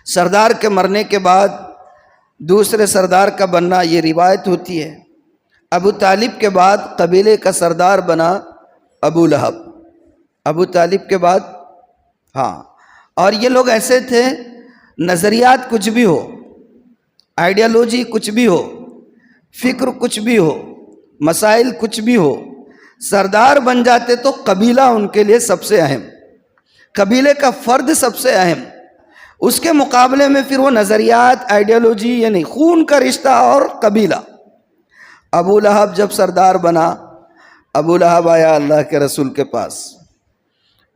سردار کے مرنے کے بعد دوسرے سردار کا بننا یہ روایت ہوتی ہے۔ ابو طالب کے بعد قبیلے کا سردار بنا ابو لہب۔ ابو طالب کے بعد اور یہ لوگ ایسے تھے، نظریات کچھ بھی ہو، آئیڈیالوجی کچھ بھی ہو، فکر کچھ بھی ہو، مسائل کچھ بھی ہو، سردار بن جاتے تو قبیلہ ان کے لیے سب سے اہم، قبیلے کا فرد سب سے اہم، اس کے مقابلے میں پھر وہ نظریات، آئیڈیالوجی، یعنی خون کا رشتہ اور قبیلہ۔ ابو لہب جب سردار بنا، ابو لہب آیا اللہ کے رسول کے پاس،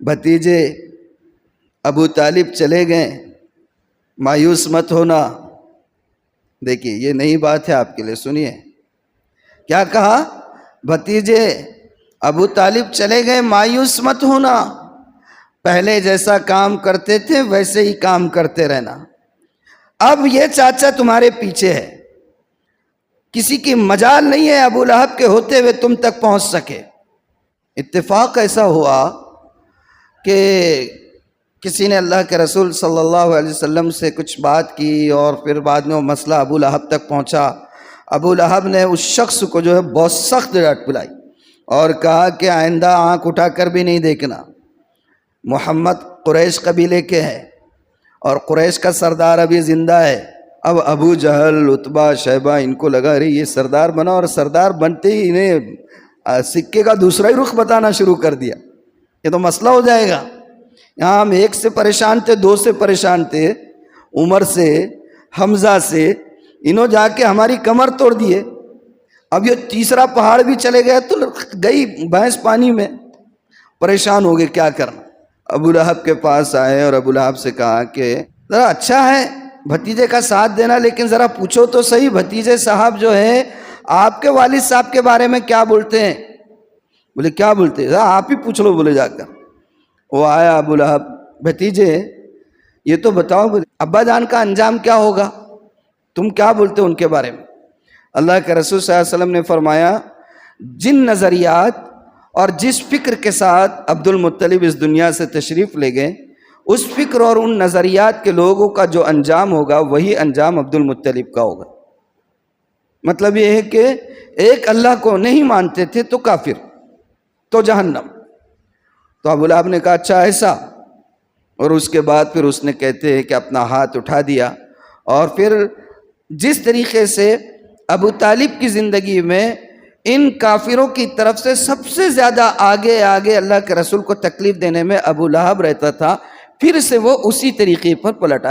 بھتیجے ابو طالب چلے گئے، مایوس مت ہونا۔ دیکھیے یہ نئی بات ہے آپ کے لیے، سنیے کیا کہا، بھتیجے ابو طالب چلے گئے، مایوس مت ہونا، پہلے جیسا کام کرتے تھے ویسے ہی کام کرتے رہنا، اب یہ چاچا تمہارے پیچھے ہے، کسی کی مجال نہیں ہے ابو لہب کے ہوتے ہوئے تم تک پہنچ سکے۔ اتفاق ایسا ہوا کہ کسی نے اللہ کے رسول صلی اللہ علیہ وسلم سے کچھ بات کی اور پھر بعد میں وہ مسئلہ ابو لہب تک پہنچا۔ ابو لہب نے اس شخص کو جو ہے بہت سخت ڈانٹ پلائی اور کہا کہ آئندہ آنکھ اٹھا کر بھی نہیں دیکھنا، محمد قریش قبیلے کے ہیں اور قریش کا سردار ابھی زندہ ہے۔ اب ابو جہل، عتبہ، شیبہ ان کو لگا رہی یہ سردار بنا، اور سردار بنتے ہی انہیں سکے کا دوسرا ہی رخ بتانا شروع کر دیا، یہ تو مسئلہ ہو جائے گا۔ یہاں ہم ایک سے پریشان تھے، دو سے پریشان تھے، عمر سے، حمزہ سے، انہوں جا کے ہماری کمر توڑ دیے، اب یہ تیسرا پہاڑ بھی چلے گئے تو گئی بھینس پانی میں، پریشان ہو گئے کیا کرنا۔ ابو لہب کے پاس آئے اور ابو لہب سے کہا کہ ذرا اچھا ہے بھتیجے کا ساتھ دینا، لیکن ذرا پوچھو تو صحیح بھتیجے صاحب جو ہے آپ کے والد صاحب کے بارے میں کیا بولتے ہیں؟ بولے کیا بولتے ہیں؟ ذرا آپ ہی پوچھ لو بولے جا کر۔ وہ آیا ابو لہب، بھتیجے یہ تو بتاؤ ابا جان کا انجام کیا ہوگا، تم کیا بولتے ہو ان کے بارے میں؟ اللہ کے رسول صلی اللہ علیہ وسلم نے فرمایا جن نظریات اور جس فکر کے ساتھ عبد المطلب اس دنیا سے تشریف لے گئے، اس فکر اور ان نظریات کے لوگوں کا جو انجام ہوگا وہی انجام عبد المطلب کا ہوگا۔ مطلب یہ ہے کہ ایک اللہ کو نہیں مانتے تھے تو کافر، تو جہنم۔ تو ابو لہب نے کہا اچھا ایسا، اور اس کے بعد پھر اس نے کہتے ہیں کہ اپنا ہاتھ اٹھا دیا، اور پھر جس طریقے سے ابو طالب کی زندگی میں ان کافروں کی طرف سے سب سے زیادہ آگے اللہ کے رسول کو تکلیف دینے میں ابو لہب رہتا تھا، پھر سے وہ اسی طریقے پر پلٹا۔